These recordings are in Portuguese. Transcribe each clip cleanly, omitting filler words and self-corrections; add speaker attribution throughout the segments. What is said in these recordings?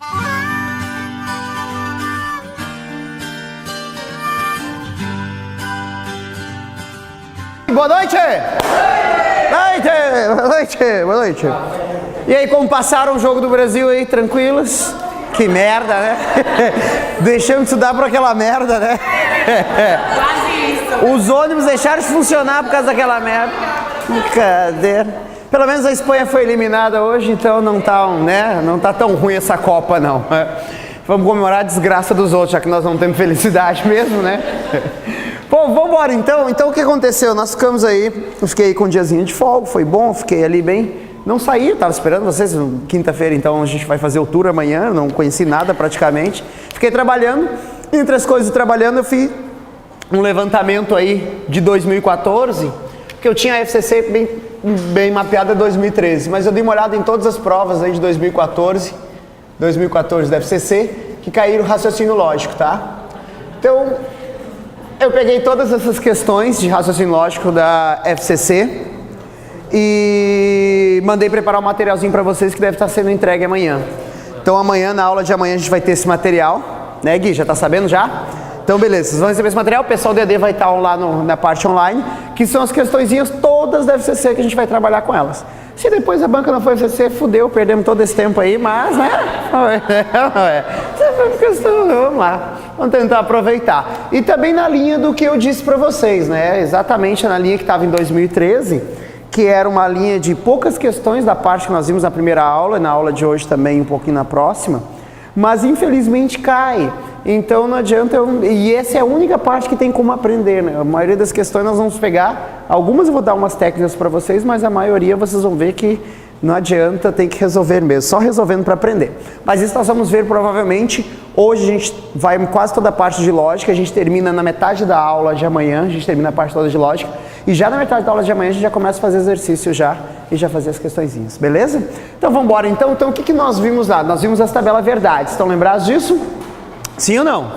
Speaker 1: Boa noite! Boa noite! Boa noite! E aí, como passaram o jogo do Brasil aí, tranquilos? Que merda, né? Deixamos de estudar por aquela merda, né?
Speaker 2: Quase isso.
Speaker 1: Os ônibus deixaram de funcionar por causa daquela merda. Cadê? Pelo menos a Espanha foi eliminada hoje, então não tá, né? Não tá tão ruim essa Copa, não. Vamos comemorar a desgraça dos outros, já que nós não temos felicidade mesmo, né? Bom, vamos embora então. Então o que aconteceu? Nós ficamos aí, eu fiquei com um diazinho de folga, foi bom, fiquei ali bem. Não saí, estava esperando vocês, quinta-feira então a gente vai fazer o tour amanhã, não conheci nada praticamente. Fiquei trabalhando, entre as coisas trabalhando eu fiz um levantamento aí de 2014, porque eu tinha a FCC bem mapeada em 2013, mas eu dei uma olhada em todas as provas aí de 2014 da FCC, que caíram raciocínio lógico, tá? Então, eu peguei todas essas questões de raciocínio lógico da FCC e mandei preparar um materialzinho para vocês que deve estar sendo entregue amanhã. Então amanhã, na aula de amanhã, a gente vai ter esse material, né, Gui? Já tá sabendo já? Então beleza, vocês vão receber esse material, o pessoal do EAD vai estar lá na parte online, que são as questõezinhas todas da FCC que a gente vai trabalhar com elas. Se depois a banca não for FCC, fudeu, perdemos todo esse tempo aí, mas, né? Vamos lá, vamos tentar aproveitar. E também na linha do que eu disse para vocês, né? Exatamente na linha que estava em 2013, que era uma linha de poucas questões da parte que nós vimos na primeira aula, e na aula de hoje também um pouquinho na próxima, mas infelizmente cai. Então não adianta, e essa é a única parte que tem como aprender, né? A maioria das questões nós vamos pegar, algumas eu vou dar umas técnicas para vocês, mas a maioria vocês vão ver que não adianta, tem que resolver mesmo, só resolvendo para aprender. Mas isso nós vamos ver provavelmente, hoje a gente vai em quase toda a parte de lógica, a gente termina na metade da aula de amanhã, a gente termina a parte toda de lógica, e já na metade da aula de amanhã a gente já começa a fazer exercício já, e já fazer as questõezinhas, beleza? Então vamos embora então, o que nós vimos lá? Nós vimos as tabelas verdades, estão lembrados disso? Sim ou não?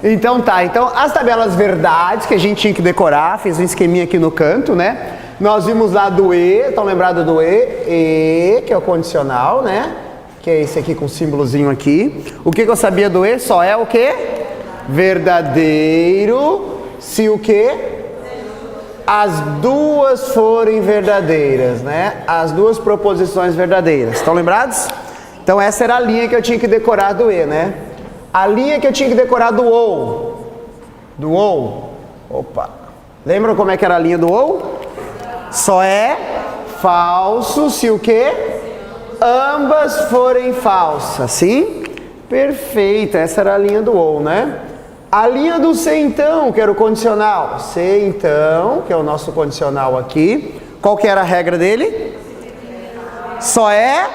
Speaker 1: Então tá, então as tabelas verdades que a gente tinha que decorar, fiz um esqueminha aqui no canto, né? Nós vimos lá do E, estão lembrados do E, que é o condicional, né? Que é esse aqui com o símbolozinho aqui. O que eu sabia do E? Só é o quê? Verdadeiro, se o quê? As duas forem verdadeiras, né? As duas proposições verdadeiras. Estão lembrados? Então essa era a linha que eu tinha que decorar do E, né? A linha que eu tinha que decorar do OU. Do OU. Opa. Lembram como é que era a linha do OU? Só é falso se o quê? Ambas forem falsas. Sim? Perfeito. Essa era a linha do OU, né? A linha do se então, que era o condicional. Se então, que é o nosso condicional aqui. Qual que era a regra dele? Só é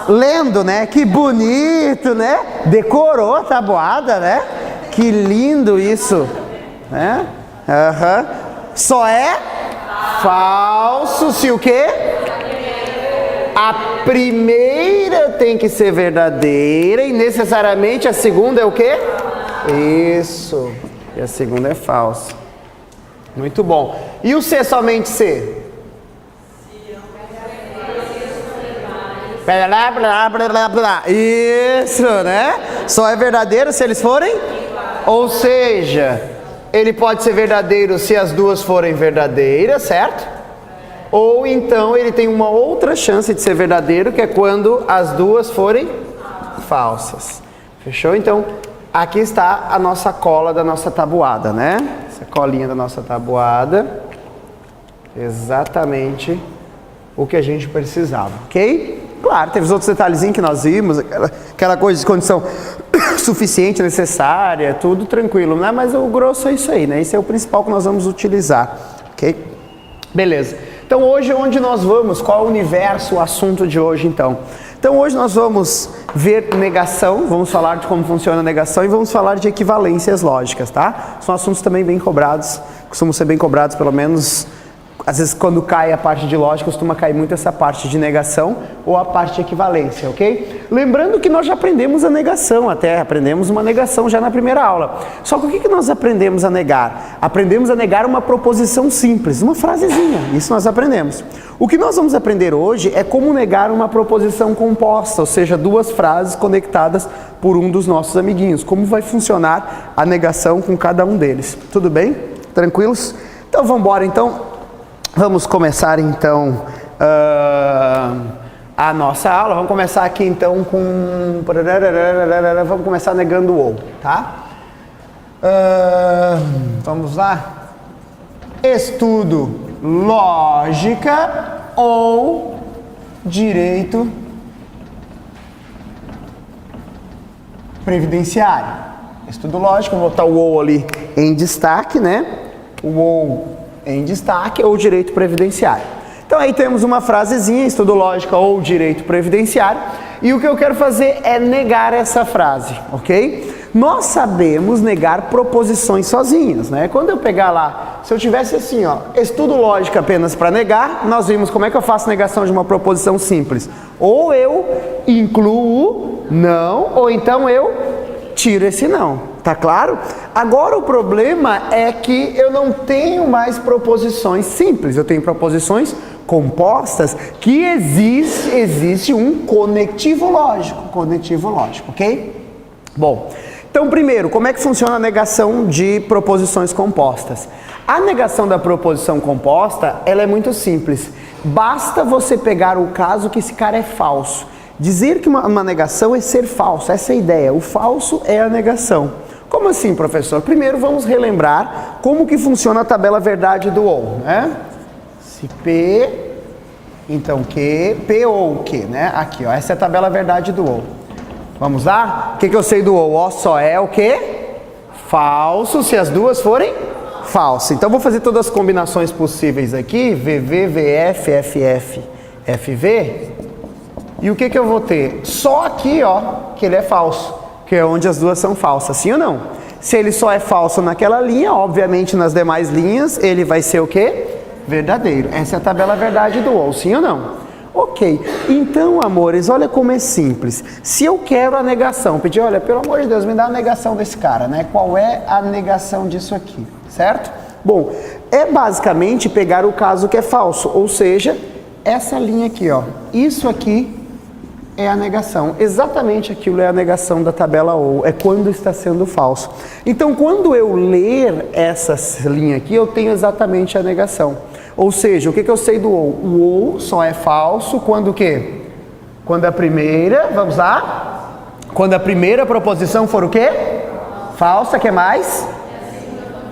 Speaker 1: lendo, né? Que bonito, né? Decorou a tabuada, né? Que lindo isso, né? Só é falso se o quê? A primeira tem que ser verdadeira e necessariamente a segunda é o quê? Isso. E a segunda é falsa. Muito bom. E o C somente C? Blá, blá, blá, blá, blá. Isso, né? Só é verdadeiro se eles forem? Ou seja, ele pode ser verdadeiro se as duas forem verdadeiras, certo? Ou então ele tem uma outra chance de ser verdadeiro, que é quando as duas forem falsas. Fechou? Então, aqui está a nossa cola da nossa tabuada, né? Essa colinha da nossa tabuada. Exatamente o que a gente precisava, ok? Claro, teve os outros detalhezinhos que nós vimos, aquela coisa de condição suficiente, necessária, tudo tranquilo, né? Mas o grosso é isso aí, né? Esse é o principal que nós vamos utilizar, ok? Beleza. Então hoje onde nós vamos? Qual é o universo, o assunto de hoje então? Então hoje nós vamos ver negação, vamos falar de como funciona a negação e vamos falar de equivalências lógicas, tá? São assuntos também bem cobrados, costumam ser bem cobrados pelo menos Às vezes quando cai a parte de lógica, costuma cair muito essa parte de negação ou a parte de equivalência, ok? Lembrando que nós já aprendemos a negação, até aprendemos uma negação já na primeira aula. Só que o que nós aprendemos a negar? Aprendemos a negar uma proposição simples, uma frasezinha, isso nós aprendemos. O que nós vamos aprender hoje é como negar uma proposição composta, ou seja, duas frases conectadas por um dos nossos amiguinhos. Como vai funcionar a negação com cada um deles. Tudo bem? Tranquilos? Então vamos embora então. Vamos começar então a nossa aula. Vamos começar aqui então com... Vamos começar negando o ou, tá? Vamos lá. Estudo lógica ou direito previdenciário. Estudo lógico, vou botar o ou ali em destaque, né? O ou em destaque ou direito previdenciário. Então aí temos uma frasezinha, estudo lógica ou direito previdenciário, e o que eu quero fazer é negar essa frase, ok? Nós sabemos negar proposições sozinhas, né? Quando eu pegar lá, se eu tivesse assim, ó, estudo lógica apenas para negar, nós vimos como é que eu faço negação de uma proposição simples. Ou eu incluo não, ou então eu tiro esse não. Tá claro? Agora o problema é que eu não tenho mais proposições simples, eu tenho proposições compostas que existe um conectivo lógico, ok? Bom, então primeiro, como é que funciona a negação de proposições compostas? A negação da proposição composta, ela é muito simples, basta você pegar o caso que esse cara é falso. Dizer que uma negação é ser falso, essa é a ideia, o falso é a negação. Como assim, professor? Primeiro vamos relembrar como que funciona a tabela verdade do ou, né? Se P, então Q, P ou Q, né? Aqui, ó, essa é a tabela verdade do ou. Vamos lá? O que eu sei do ou? Ó, só é o quê? Falso, se as duas forem falsas. Então vou fazer todas as combinações possíveis aqui, VV, VF, FF, FV. E o que eu vou ter? Só aqui, ó, que ele é falso. Que é onde as duas são falsas, sim ou não? Se ele só é falso naquela linha, obviamente nas demais linhas ele vai ser o quê? Verdadeiro. Essa é a tabela verdade do ou, sim ou não? Ok. Então, amores, olha como é simples. Se eu quero a negação, pedir, olha, pelo amor de Deus, me dá a negação desse cara, né? Qual é a negação disso aqui, certo? Bom, é basicamente pegar o caso que é falso, ou seja, essa linha aqui, ó. Isso aqui é a negação, exatamente aquilo é a negação da tabela ou, é quando está sendo falso. Então, quando eu ler essa linha aqui, eu tenho exatamente a negação. Ou seja, o que eu sei do ou? O ou só é falso quando o quê? Quando a primeira, vamos lá? Quando a primeira proposição for o quê? Falsa, que mais?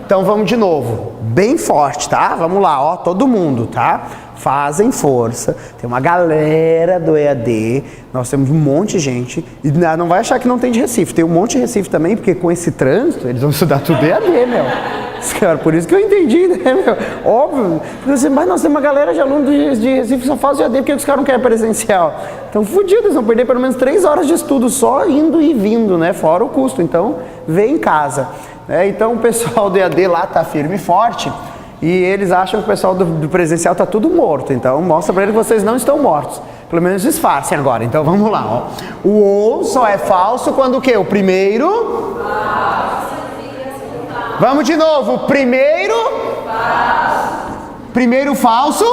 Speaker 1: Então, vamos de novo, bem forte, tá? Vamos lá, ó, todo mundo, tá? Fazem força, tem uma galera do EAD, nós temos um monte de gente, e não vai achar que não tem de Recife, tem um monte de Recife também, porque com esse trânsito, eles vão estudar tudo EAD, meu. Por isso que eu entendi, né, meu? Óbvio, porque, mas nós temos uma galera de alunos de Recife que só faz EAD, porque os caras não querem presencial. Então, fodidos, vão perder pelo menos 3 horas de estudo só indo e vindo, né, fora o custo, então, vê em casa. Então, o pessoal do EAD lá tá firme e forte, e eles acham que o pessoal do presencial está tudo morto. Então, mostra para eles que vocês não estão mortos. Pelo menos disfarcem agora. Então, vamos lá. Ó. O ou só é falso quando o quê? O primeiro... Falso. Vamos de novo. O primeiro... Falso. Primeiro falso...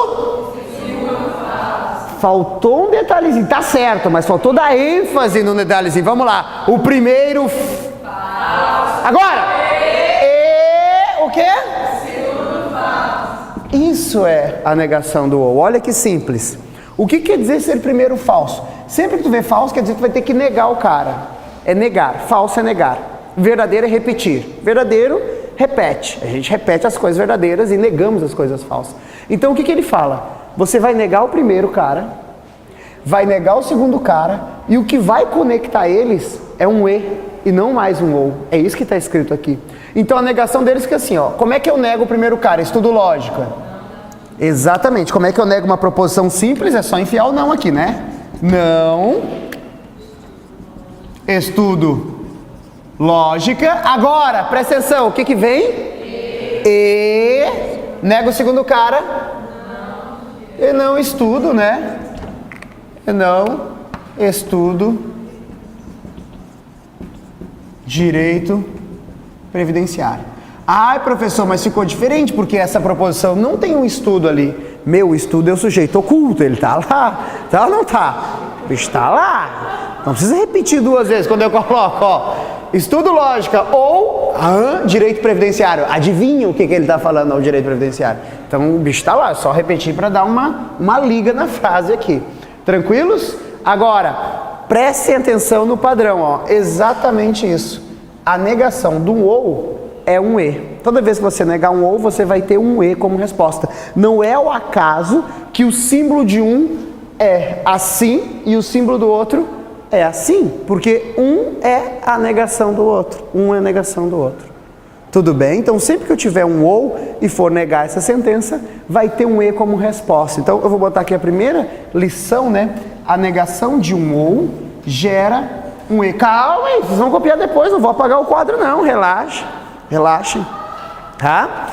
Speaker 1: Segundo falso. Faltou um detalhezinho. Tá certo, mas faltou dar ênfase no detalhezinho. Vamos lá. O primeiro... Falso. Agora! O quê? Isso é a negação do ou. Olha que simples. O que quer dizer ser primeiro falso? Sempre que tu vê falso, quer dizer que tu vai ter que negar o cara. É negar. Falso é negar. Verdadeiro é repetir. Verdadeiro, repete. A gente repete as coisas verdadeiras e negamos as coisas falsas. Então o que ele fala? Você vai negar o primeiro cara, vai negar o segundo cara, e o que vai conectar eles é um e não mais um ou. É isso que está escrito aqui. Então a negação deles é assim, ó. Como é que eu nego o primeiro cara? Estudo lógica. Exatamente. Como é que eu nego uma proposição simples? É só enfiar o não aqui, né? Não. Estudo lógica. Agora, presta atenção. O que vem? E. Nega o segundo cara. e não estudo, né? E não estudo direito previdenciário. Ai, professor, mas ficou diferente porque essa proposição não tem um estudo ali. Meu estudo é o sujeito oculto, ele tá lá. Tá ou não tá? O bicho tá lá. Não precisa repetir duas vezes quando eu coloco, ó. Estudo lógica ou direito previdenciário. Adivinha o que ele está falando ao direito previdenciário? Então o bicho está lá, só repetir para dar uma liga na frase aqui. Tranquilos? Agora, prestem atenção no padrão, ó. Exatamente isso. A negação do ou é um e. Toda vez que você negar um ou, você vai ter um e como resposta. Não é o acaso que o símbolo de um é assim e o símbolo do outro é assim, porque um é a negação do outro, um é a negação do outro. Tudo bem? Então sempre que eu tiver um ou e for negar essa sentença, vai ter um e como resposta. Então eu vou botar aqui a primeira lição, né? A negação de um ou gera um e. Calma, hein? Vocês vão copiar depois, não vou apagar o quadro não, relaxa, relaxem, tá?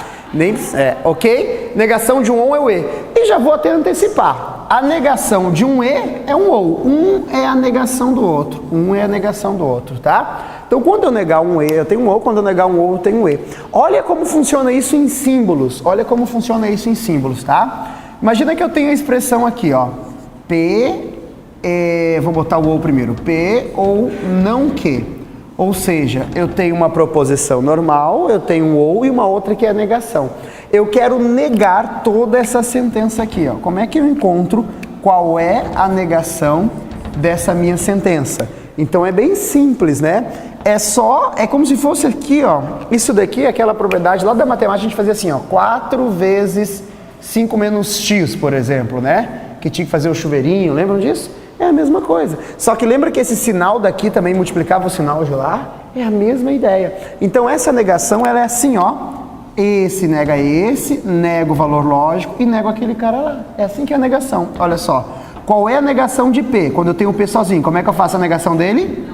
Speaker 1: Ok? Negação de um ou é o e. E já vou até antecipar. A negação de um e é um ou. Um é a negação do outro. Um é a negação do outro, tá? Então, quando eu negar um e, eu tenho um ou. Quando eu negar um ou, eu tenho um e. Olha como funciona isso em símbolos. Olha como funciona isso em símbolos, tá? Imagina que eu tenho a expressão aqui, ó. Vou botar o ou primeiro. P ou não que. Ou seja, eu tenho uma proposição normal, eu tenho um ou e uma outra que é a negação. Eu quero negar toda essa sentença aqui, ó. Como é que eu encontro qual é a negação dessa minha sentença? Então é bem simples, né? É como se fosse aqui, ó. Isso daqui é aquela propriedade lá da matemática, a gente fazia assim, ó. 4 vezes 5 menos x, por exemplo, né? Que tinha que fazer o chuveirinho, lembram disso? É a mesma coisa. Só que lembra que esse sinal daqui também multiplicava o sinal de lá? É a mesma ideia. Então essa negação, ela é assim, ó. Esse nega esse, nego o valor lógico e nego aquele cara lá. É assim que é a negação. Olha só. Qual é a negação de P? Quando eu tenho o P sozinho, como é que eu faço a negação dele?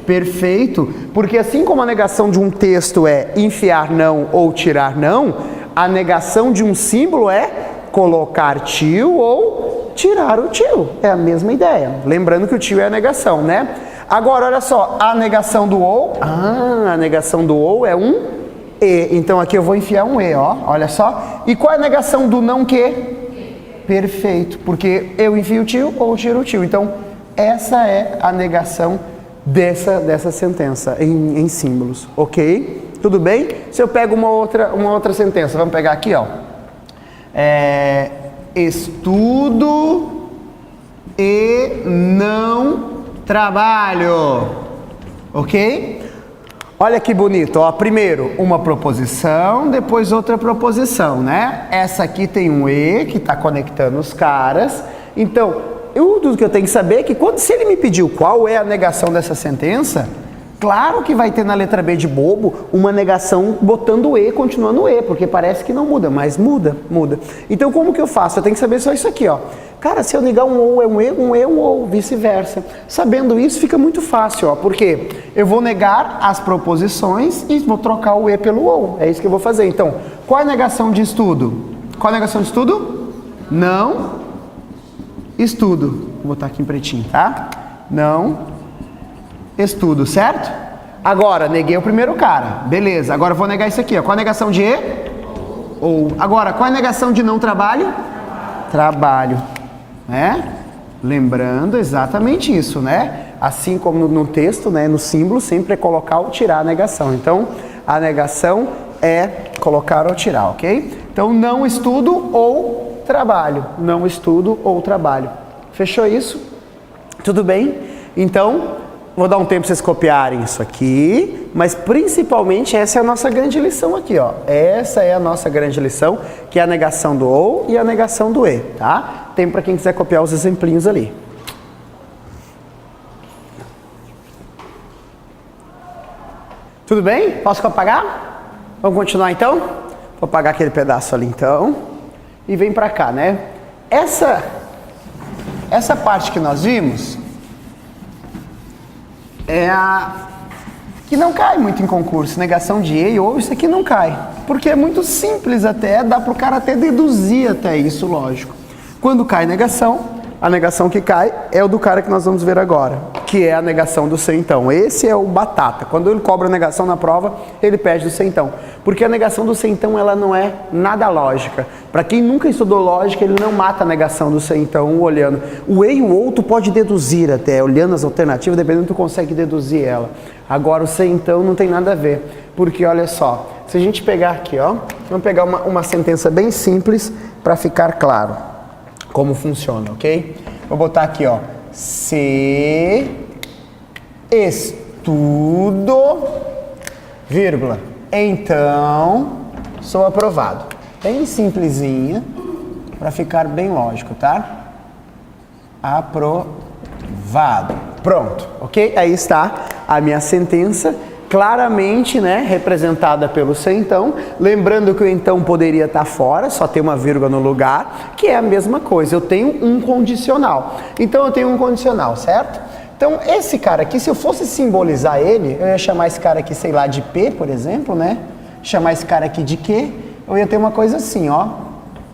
Speaker 1: Perfeito. Porque assim como a negação de um texto é enfiar não ou tirar não, a negação de um símbolo é colocar tio ou tirar o tio. É a mesma ideia. Lembrando que o tio é a negação, né? Agora, olha só. A negação do ou. A negação do ou é um e. Então aqui eu vou enfiar um e, ó. Olha só. E qual é a negação do não que? Perfeito. Porque eu enfio o tio ou tiro o tio. Então, essa é a negação dessa sentença em símbolos. Ok? Tudo bem? Se eu pego uma outra sentença, vamos pegar aqui, ó. Estudo e não trabalho. Ok? Olha que bonito, ó. Primeiro uma proposição, depois outra proposição, né? Essa aqui tem um e que está conectando os caras. Então, tudo que eu tenho que saber é que se ele me pediu qual é a negação dessa sentença, claro que vai ter na letra B de bobo uma negação botando o e, continuando o e, porque parece que não muda, mas muda. Então como que eu faço? Eu tenho que saber só isso aqui, ó. Cara, se eu negar um ou é um e, um e é um ou, vice-versa. Sabendo isso fica muito fácil, ó, porque eu vou negar as proposições e vou trocar o e pelo ou. É isso que eu vou fazer. Então, qual é a negação de estudo? Qual é a negação de estudo? Não estudo. Vou botar aqui em pretinho, tá? Não estudo, certo? Agora, neguei o primeiro cara. Beleza, agora eu vou negar isso aqui, ó. Qual a negação de e? Ou. Agora, qual a negação de não trabalho? Trabalho. Né? Lembrando exatamente isso, né? Assim como no texto, né? No símbolo, sempre é colocar ou tirar a negação. Então, a negação é colocar ou tirar, ok? Então, não estudo ou trabalho. Não estudo ou trabalho. Fechou isso? Tudo bem? Então, vou dar um tempo para vocês copiarem isso aqui, mas principalmente essa é a nossa grande lição aqui, ó. Essa é a nossa grande lição, que é a negação do ou e a negação do e, tá? Tem para quem quiser copiar os exemplinhos ali. Tudo bem? Posso apagar? Vamos continuar então? Vou apagar aquele pedaço ali então. E vem para cá, né? Essa parte que nós vimos é a que não cai muito em concurso, negação de e ou, isso aqui não cai, porque é muito simples até, dá para o cara até deduzir até isso, lógico. Quando cai negação, a negação que cai é o do cara que nós vamos ver agora, que é a negação do centão. Esse é o batata. Quando ele cobra a negação na prova, ele perde o centão. Porque a negação do centão, ela não é nada lógica. Para quem nunca estudou lógica, ele não mata a negação do centão olhando. O e e o ou tu pode deduzir até, olhando as alternativas, dependendo tu consegue deduzir ela. Agora o centão não tem nada a ver. Porque olha só, se a gente pegar aqui, ó, vamos pegar uma sentença bem simples para ficar claro como funciona, ok? Vou botar aqui, ó, se estudo, vírgula, então sou aprovado. Bem simplesinha, para ficar bem lógico, tá? Aprovado. Pronto, ok? Aí está a minha sentença, claramente, né, representada pelo centão. Lembrando que o então poderia estar fora, só tem uma vírgula no lugar, que é a mesma coisa. Eu tenho um condicional. Então eu tenho um condicional, certo? Então esse cara aqui, se eu fosse simbolizar ele, eu ia chamar esse cara aqui, sei lá, de P, por exemplo, né? Chamar esse cara aqui de Q, eu ia ter uma coisa assim, ó.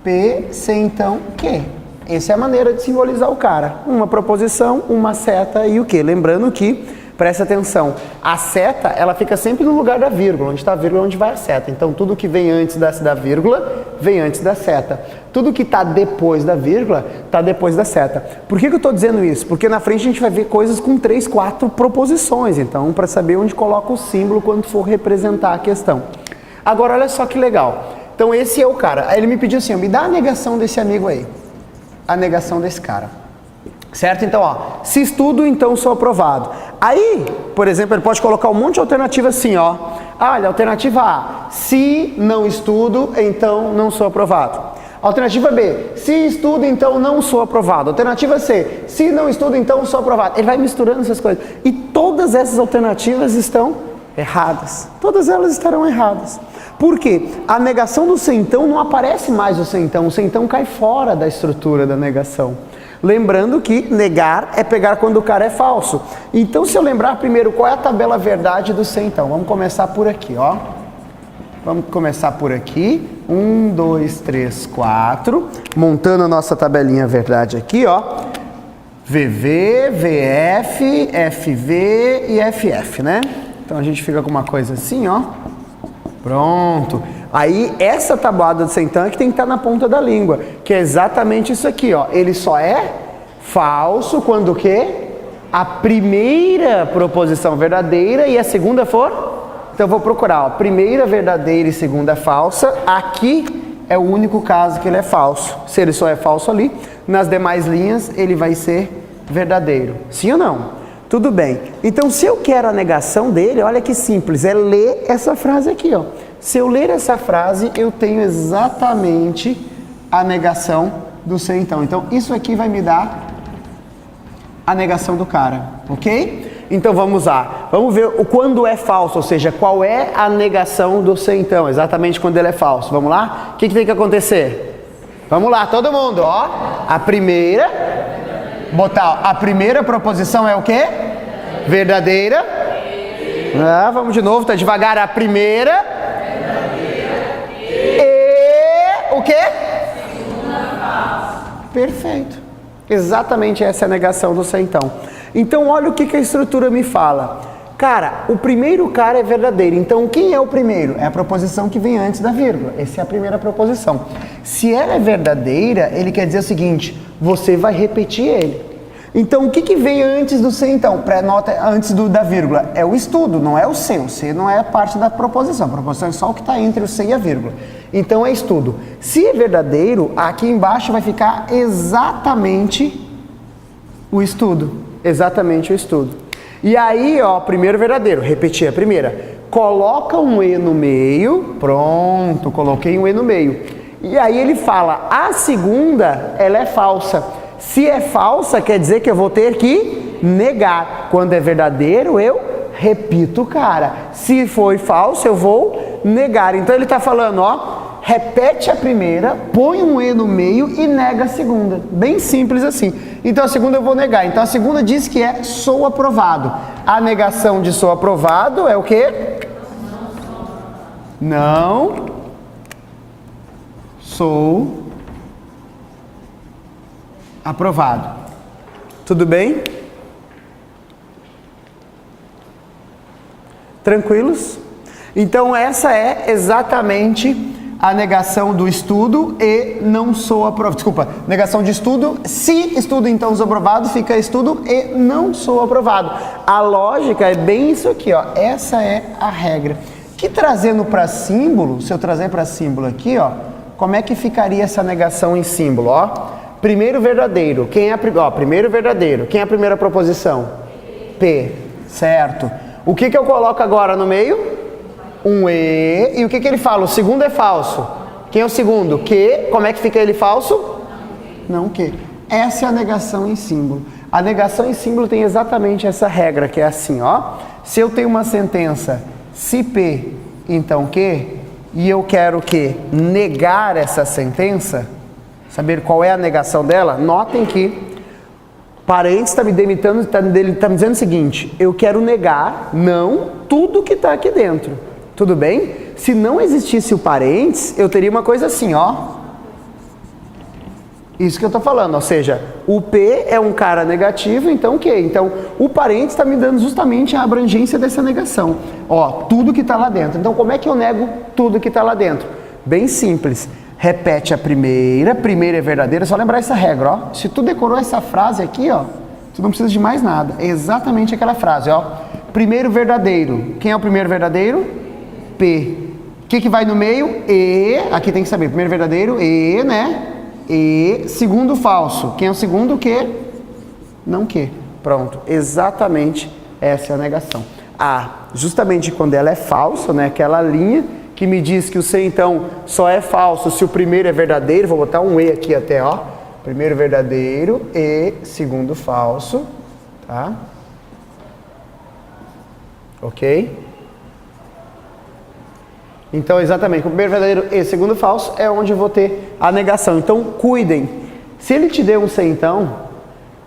Speaker 1: P, centão, Q. Essa é a maneira de simbolizar o cara. Uma proposição, uma seta e o Q. Lembrando que presta atenção, a seta, ela fica sempre no lugar da vírgula, onde está a vírgula, onde vai a seta. Então, tudo que vem antes da vírgula, vem antes da seta. Tudo que está depois da vírgula, está depois da seta. Por que eu estou dizendo isso? Porque na frente a gente vai ver coisas com 3, 4 proposições. Então, para saber onde coloca o símbolo quando for representar a questão. Agora, olha só que legal. Então, esse é o cara. Aí ele me pediu assim, me dá a negação desse amigo aí. A negação desse cara. Certo? Então, ó, se estudo, então sou aprovado. Aí, por exemplo, ele pode colocar um monte de alternativa assim, ó. Olha, alternativa A, se não estudo, então não sou aprovado. Alternativa B, se estudo, então não sou aprovado. Alternativa C, se não estudo, então sou aprovado. Ele vai misturando essas coisas. E todas essas alternativas estão erradas. Todas elas estarão erradas. Por quê? A negação do centão não aparece mais o centão cai fora da estrutura da negação. Lembrando que negar é pegar quando o cara é falso. Então, se eu lembrar primeiro qual é a tabela verdade do centão, vamos começar por aqui, ó. Vamos começar por aqui. 1, 2, 3, 4. Montando a nossa tabelinha verdade aqui, ó. VV, VF, FV e FF, né? Então, a gente fica com uma coisa assim, ó. Pronto. Aí, essa tabuada do centão é que tem que estar na ponta da língua, que é exatamente isso aqui, ó. Ele só é falso quando o quê? A primeira proposição verdadeira e a segunda for? Então, eu vou procurar, ó, primeira verdadeira e segunda falsa. Aqui é o único caso que ele é falso. Se ele só é falso ali, nas demais linhas ele vai ser verdadeiro. Sim ou não? Tudo bem. Então, se eu quero a negação dele, olha que simples, é ler essa frase aqui, ó. Se eu ler essa frase, eu tenho exatamente a negação do centão. Então, isso aqui vai me dar a negação do cara, ok? Então, vamos lá. Vamos ver o quando é falso, ou seja, qual é a negação do centão, exatamente quando ele é falso. Vamos lá? O que tem que acontecer? Vamos lá, todo mundo, ó. A primeira, botar ó, a primeira proposição é o quê? Verdadeira. Ah, vamos de novo, tá devagar. A primeira. O quê? Perfeito. Exatamente essa é a negação do centão. Então, olha o que a estrutura me fala. Cara, o primeiro cara é verdadeiro. Então, quem é o primeiro? É a proposição que vem antes da vírgula. Essa é a primeira proposição. Se ela é verdadeira, ele quer dizer o seguinte, você vai repetir ele. Então, o que vem antes do C, então? Pré-nota antes da vírgula. É o estudo, não é o C. O C não é parte da proposição. A proposição é só o que está entre o C e a vírgula. Então, é estudo. Se é verdadeiro, aqui embaixo vai ficar exatamente o estudo. Exatamente o estudo. E aí, ó, primeiro verdadeiro. Repetir a primeira. Coloca um E no meio. Pronto, coloquei um E no meio. E aí ele fala, a segunda, ela é falsa. Se é falsa, quer dizer que eu vou ter que negar. Quando é verdadeiro, eu repito, cara. Se foi falso, eu vou negar. Então ele está falando, ó, repete a primeira, põe um E no meio e nega a segunda. Bem simples assim. Então a segunda eu vou negar. Então a segunda diz que é sou aprovado. A negação de sou aprovado é o quê? Não sou Aprovado. Tudo bem? Tranquilos? Então essa é exatamente a negação do estudo e não sou aprovado. Desculpa, negação de estudo. Se estudo então sou aprovado, fica estudo e não sou aprovado. A lógica é bem isso aqui, ó. Essa é a regra. Que trazendo para símbolo, se eu trazer para símbolo aqui, ó, como é que ficaria essa negação em símbolo, ó? Primeiro verdadeiro. Quem é primeiro verdadeiro? Quem é a primeira proposição? P, certo? O que eu coloco agora no meio? Um E. E o que ele fala? O segundo é falso. Quem é o segundo? Que. Como é que fica ele falso? Não que. Essa é a negação em símbolo. A negação em símbolo tem exatamente essa regra, que é assim, ó. Se eu tenho uma sentença, se P, então que, e eu quero que negar essa sentença, saber qual é a negação dela, notem que parênteses está me dizendo o seguinte: eu quero negar não tudo que está aqui dentro. Tudo bem? Se não existisse o parênteses, eu teria uma coisa assim, ó. Isso que eu estou falando, ou seja, o P é um cara negativo, então o quê? Então o parênteses está me dando justamente a abrangência dessa negação. Ó, tudo que está lá dentro. Então como é que eu nego tudo que está lá dentro? Bem simples. Repete a primeira é verdadeira, é só lembrar essa regra, ó. Se tu decorou essa frase aqui, ó, tu não precisa de mais nada. É exatamente aquela frase, ó. Primeiro verdadeiro. Quem é o primeiro verdadeiro? P. O que vai no meio? E. Aqui tem que saber. Primeiro verdadeiro, E, né? E. Segundo falso. Quem é o segundo? Que? Não que. Pronto. Exatamente essa é a negação. Justamente quando ela é falsa, né? Aquela linha que me diz que o C, então, só é falso se o primeiro é verdadeiro. Vou botar um E aqui até, ó. Primeiro verdadeiro e segundo falso. Tá? Ok? Então, exatamente, o primeiro verdadeiro e segundo falso é onde eu vou ter a negação. Então, cuidem. Se ele te deu um C, então,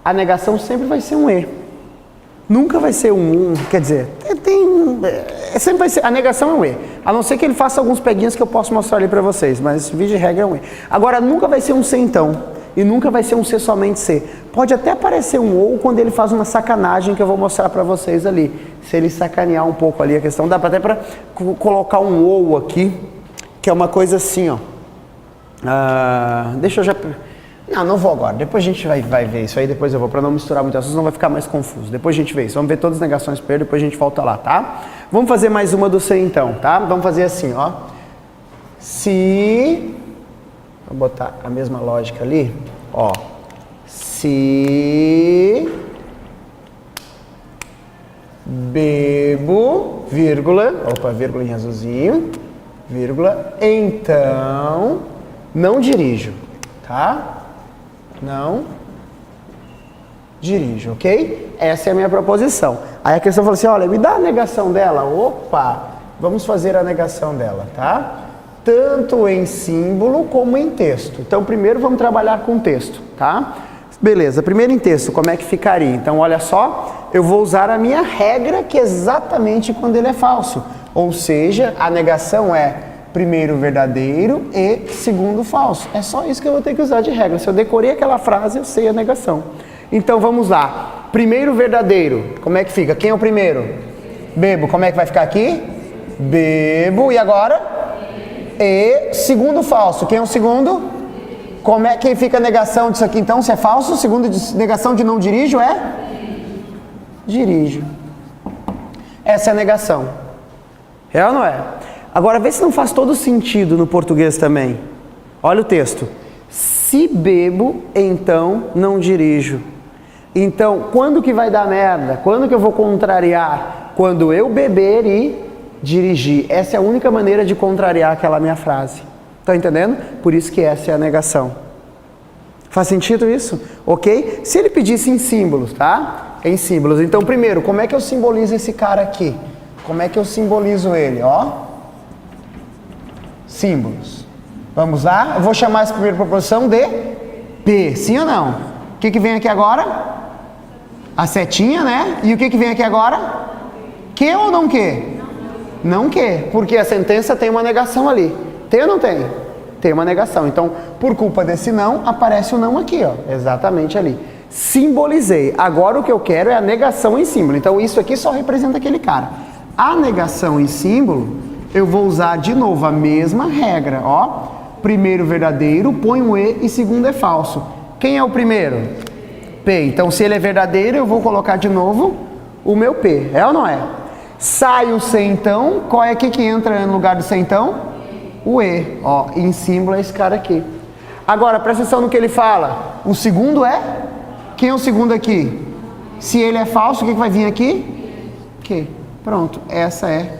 Speaker 1: a negação sempre vai ser um E. Nunca vai ser um. Quer dizer, sempre vai ser, a negação é um E. A não ser que ele faça alguns peguinhos que eu posso mostrar ali para vocês, mas via de regra é um E. Agora, nunca vai ser um C, então. E nunca vai ser um C somente C. Pode até aparecer um OU quando ele faz uma sacanagem que eu vou mostrar para vocês ali. Se ele sacanear um pouco ali a questão, dá até para colocar um OU aqui, que é uma coisa assim, ó. Deixa eu já... Não vou agora. Depois a gente vai ver isso aí, depois eu vou, para não misturar muitas coisas, não vai ficar mais confuso. Depois a gente vê isso. Vamos ver todas as negações primeiro, depois a gente volta lá, tá? Vamos fazer mais uma do C então, tá? Vamos fazer assim, ó. Se... Vou botar a mesma lógica ali, ó. Se bebo, vírgula, vírgula em azulzinho, vírgula, então não dirijo, tá? Não dirijo, ok? Essa é a minha proposição. Aí a questão fala assim, olha, me dá a negação dela. Opa, vamos fazer a negação dela, tá? Tanto em símbolo como em texto. Então, primeiro vamos trabalhar com texto, tá? Beleza, primeiro em texto, como é que ficaria? Então, olha só, eu vou usar a minha regra, que é exatamente quando ele é falso. Ou seja, a negação é primeiro verdadeiro e segundo falso. É só isso que eu vou ter que usar de regra. Se eu decorei aquela frase, eu sei a negação. Então, vamos lá. Primeiro verdadeiro, como é que fica? Quem é o primeiro? Bebo, como é que vai ficar aqui? Bebo, e agora? E segundo falso, quem é o segundo? Como é que fica a negação disso aqui então? Se é falso, segundo negação de não dirijo é? Dirijo. Essa é a negação. É ou não é? Agora vê se não faz todo sentido no português também. Olha o texto. Se bebo, então não dirijo. Então, quando que vai dar merda? Quando que eu vou contrariar? Quando eu beber e dirigir. Essa é a única maneira de contrariar aquela minha frase. Tá entendendo? Por isso que essa é a negação. Faz sentido isso? Ok? Se ele pedisse em símbolos, tá? Em símbolos. Então, primeiro, como é que eu simbolizo esse cara aqui? Como é que eu simbolizo ele? Ó. Símbolos. Vamos lá? Eu vou chamar essa primeira proposição de P. Sim ou não? O que vem aqui agora? A setinha, né? E o que vem aqui agora? Que ou não que? Não que, porque a sentença tem uma negação ali. Tem ou não tem? tem uma negação. Então, por culpa desse não, aparece o não aqui, ó, exatamente ali. Simbolizei. Agora o que eu quero é a negação em símbolo. Então, isso aqui só representa aquele cara. A negação em símbolo, eu vou usar de novo a mesma regra, ó. Primeiro verdadeiro, põe um E e segundo é falso. Quem é o primeiro? P. Então, se ele é verdadeiro, eu vou colocar de novo o meu P. É ou não é? Sai o C então, qual é aqui que entra no lugar do C então? O E. Ó, em símbolo é esse cara aqui. Agora, presta atenção no que ele fala. O segundo é? Quem é o segundo aqui? Se ele é falso, o que vai vir aqui? Q. Pronto, essa é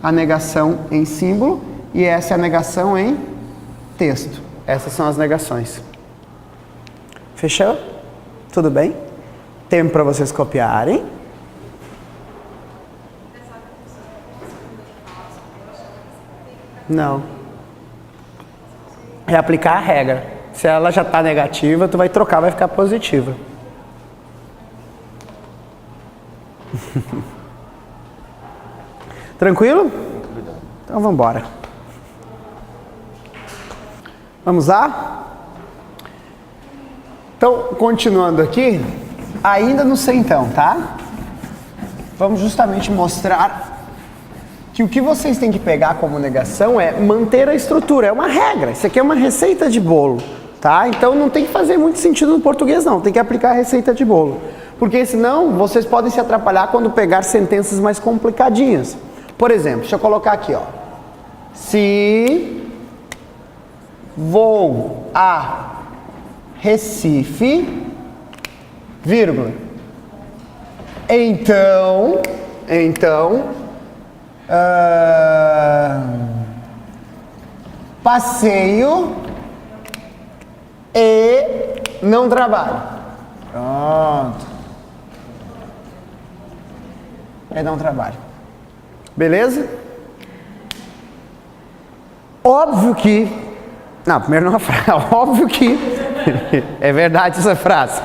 Speaker 1: a negação em símbolo e essa é a negação em texto. Essas são as negações. Fechou? Tudo bem? Tempo para vocês copiarem. Não. É aplicar a regra. Se ela já está negativa, tu vai trocar, vai ficar positiva. Tranquilo? Então vamos embora. Vamos lá? Então, continuando aqui, ainda no sei então, tá? Vamos justamente mostrar que o que vocês têm que pegar como negação é manter a estrutura, é uma regra. Isso aqui é uma receita de bolo, tá? Então não tem que fazer muito sentido no português não, tem que aplicar a receita de bolo. Porque senão vocês podem se atrapalhar quando pegar sentenças mais complicadinhas. Por exemplo, deixa eu colocar aqui, ó. Se vou a Recife, vírgula. Então, passeio e não trabalho. Pronto. E não trabalho. Beleza? Óbvio que... Não, primeiro não é frase. Óbvio que... É verdade essa frase.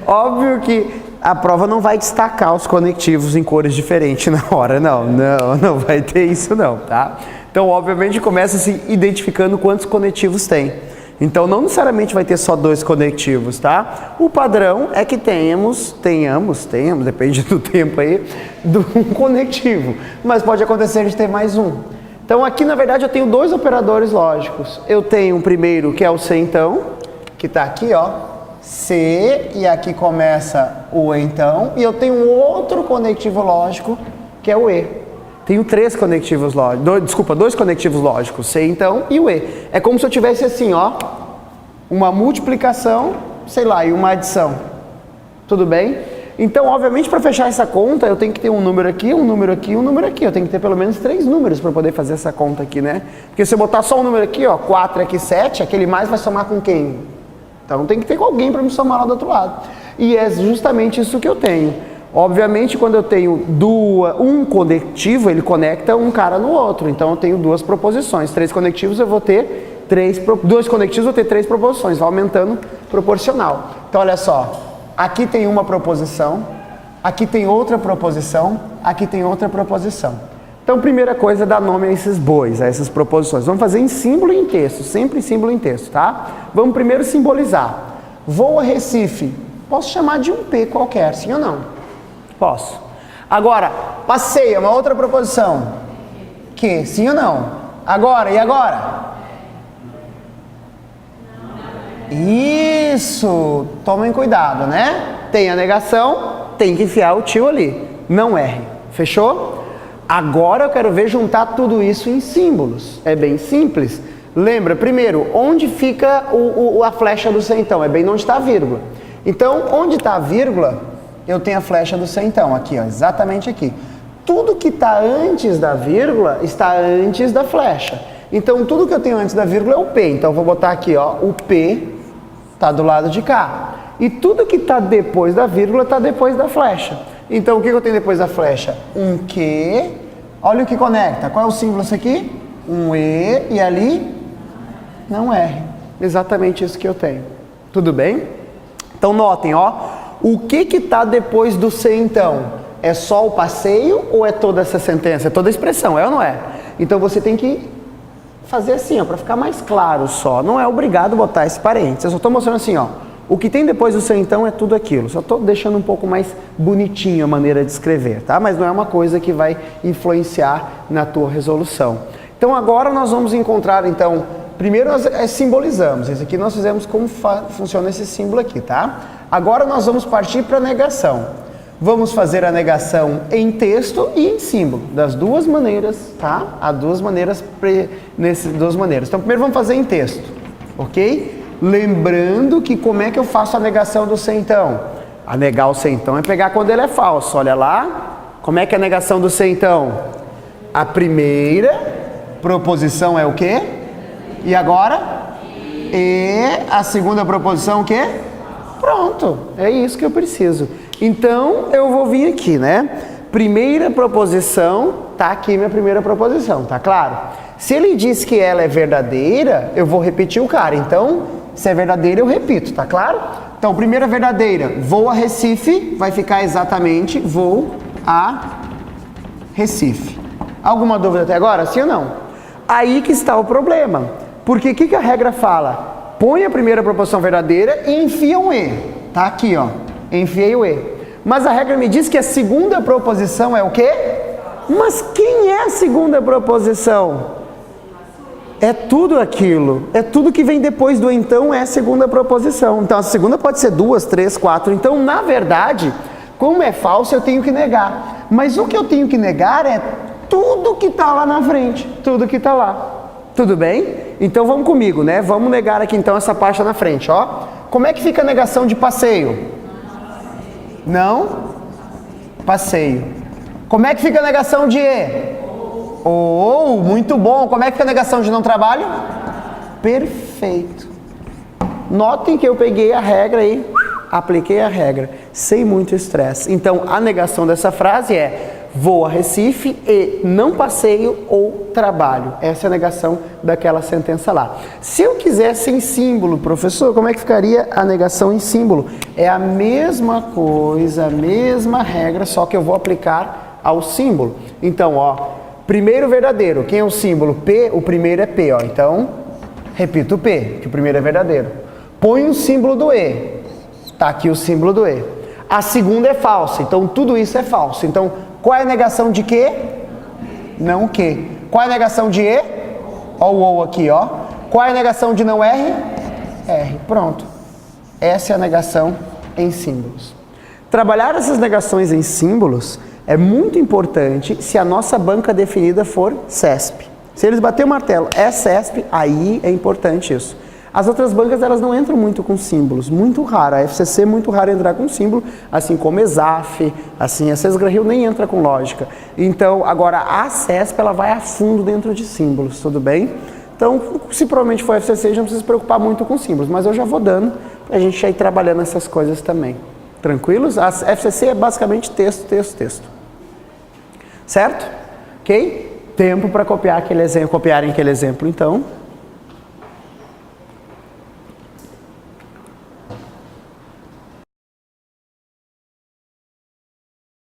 Speaker 1: Óbvio que a prova não vai destacar os conectivos em cores diferentes na hora. Não vai ter isso não, tá? Então, obviamente, começa se identificando quantos conectivos tem. Então, não necessariamente vai ter só 2 conectivos, tá? O padrão é que tenhamos, depende do tempo aí, um conectivo. Mas pode acontecer de ter mais um. Então, aqui, na verdade, eu tenho 2 operadores lógicos. Eu tenho o primeiro, que é o se então, que está aqui, ó. Se, e aqui começa o então. E eu tenho um outro conectivo lógico, que é o e. Tenho 3 conectivos lógicos, 2 conectivos lógicos, se então e o e. É como se eu tivesse assim, ó, uma multiplicação, sei lá, e uma adição. Tudo bem? Então, obviamente, para fechar essa conta, eu tenho que ter um número aqui, um número aqui, um número aqui. Eu tenho que ter pelo menos 3 números para poder fazer essa conta aqui, né? Porque se eu botar só um número aqui, ó, 4 aqui, 7, aquele mais vai somar com quem? Então, tem que ter alguém para me somar lá do outro lado. E é justamente isso que eu tenho. Obviamente, quando eu tenho um conectivo, ele conecta um cara no outro. Então, eu tenho 2 proposições. 3 conectivos, eu vou ter 2 conectivos, eu vou ter 3 proposições. Vai aumentando proporcional. Então, olha só. Aqui tem uma proposição. Aqui tem outra proposição. Aqui tem outra proposição. Então, primeira coisa é dar nome a esses bois, a essas proposições. Vamos fazer em símbolo e em texto. Sempre em símbolo e em texto, tá? Vamos primeiro simbolizar. Vou a Recife. Posso chamar de um P qualquer, sim ou não? Posso. Agora, passei, é uma outra proposição. Que? Sim ou não? Agora, e agora? Isso! Tomem cuidado, né? Tem a negação, tem que enfiar o tio ali. Não erre. Fechou? Agora eu quero ver juntar tudo isso em símbolos. É bem simples. Lembra, primeiro, onde fica a flecha do se então? É bem onde está a vírgula. Então, onde está a vírgula, eu tenho a flecha do se então, aqui, ó, exatamente aqui. Tudo que está antes da vírgula está antes da flecha. Então, tudo que eu tenho antes da vírgula é o P. Então, eu vou botar aqui, ó, o P está do lado de cá. E tudo que está depois da vírgula está depois da flecha. Então, o que eu tenho depois da flecha? Um Q. Olha o que conecta. Qual é o símbolo isso aqui? Um E. E ali, não R. Exatamente isso que eu tenho. Tudo bem? Então, notem, ó. O que está depois do se então? É só o passeio ou é toda essa sentença? É toda a expressão, é ou não é? Então, você tem que fazer assim, ó, para ficar mais claro só. Não é obrigado botar esse parênteses. Eu só estou mostrando assim, ó. O que tem depois do seu então é tudo aquilo. Só estou deixando um pouco mais bonitinho a maneira de escrever, tá? Mas não é uma coisa que vai influenciar na tua resolução. Então agora nós vamos encontrar, então, primeiro nós simbolizamos. Esse aqui nós fizemos como funciona esse símbolo aqui, tá? Agora nós vamos partir para a negação. Vamos fazer a negação em texto e em símbolo, das duas maneiras, tá? Há duas maneiras, nessas duas maneiras. Então primeiro vamos fazer em texto, ok? Lembrando que como é que eu faço a negação do se então? A negar o se então é pegar quando ele é falso, olha lá. Como é que é a negação do se então? A primeira proposição é o quê? E agora? E a segunda proposição o quê? Pronto, é isso que eu preciso. Então eu vou vir aqui, né? Primeira proposição, tá aqui minha primeira proposição, tá claro? Se ele diz que ela é verdadeira, eu vou repetir o cara. Então, se é verdadeira, eu repito, tá claro? Então, primeira verdadeira, vou a Recife, vai ficar exatamente vou a Recife. Alguma dúvida até agora? Sim ou não? Aí que está o problema. Porque o que a regra fala? Põe a primeira proposição verdadeira e enfia um E. Tá aqui, ó. Enfiei o E. Mas a regra me diz que a segunda proposição é o quê? Mas quem é a segunda proposição? É tudo aquilo. É tudo que vem depois do então é a segunda proposição. Então a segunda pode ser 2, 3, 4. Então, na verdade, como é falso, eu tenho que negar. Mas o que eu tenho que negar é tudo que está lá na frente. Tudo que está lá. Tudo bem? Então vamos comigo, né? Vamos negar aqui então essa parte na frente, ó. Como é que fica a negação de passeio? Não? Passeio. Como é que fica a negação de E? Oh, muito bom. Como é que fica a negação de não trabalho? Perfeito. Notem que eu peguei a regra aí, apliquei a regra, sem muito estresse. Então, a negação dessa frase é vou a Recife e não passeio ou trabalho. Essa é a negação daquela sentença lá. Se eu quisesse em símbolo, professor, como é que ficaria a negação em símbolo? É a mesma coisa, a mesma regra, só que eu vou aplicar ao símbolo. Então, ó, primeiro verdadeiro, quem é o símbolo? P, o primeiro é P, ó. Então, repito o P, que o primeiro é verdadeiro. Põe o símbolo do E. Tá aqui o símbolo do E. A segunda é falsa, então tudo isso é falso. Então, qual é a negação de quê? Não o quê. Qual é a negação de E? Ó o ou aqui, ó. Qual é a negação de não R? R. Pronto. Essa é a negação em símbolos. Trabalhar essas negações em símbolos é muito importante se a nossa banca definida for CESP. Se eles bater o martelo, é CESP, aí é importante isso. As outras bancas, elas não entram muito com símbolos, muito raro. A FCC é muito raro entrar com símbolo, assim como ESAF, assim, a SESGRA-Rio nem entra com lógica. Então, agora, a CESP, ela vai a fundo dentro de símbolos, tudo bem? Então, se provavelmente for FCC, já não precisa se preocupar muito com símbolos, mas eu já vou dando pra gente ir trabalhando essas coisas também. Tranquilos? A FCC é basicamente texto, texto, texto. Certo? Ok? Tempo para copiar aquele exemplo, copiarem aquele exemplo, então.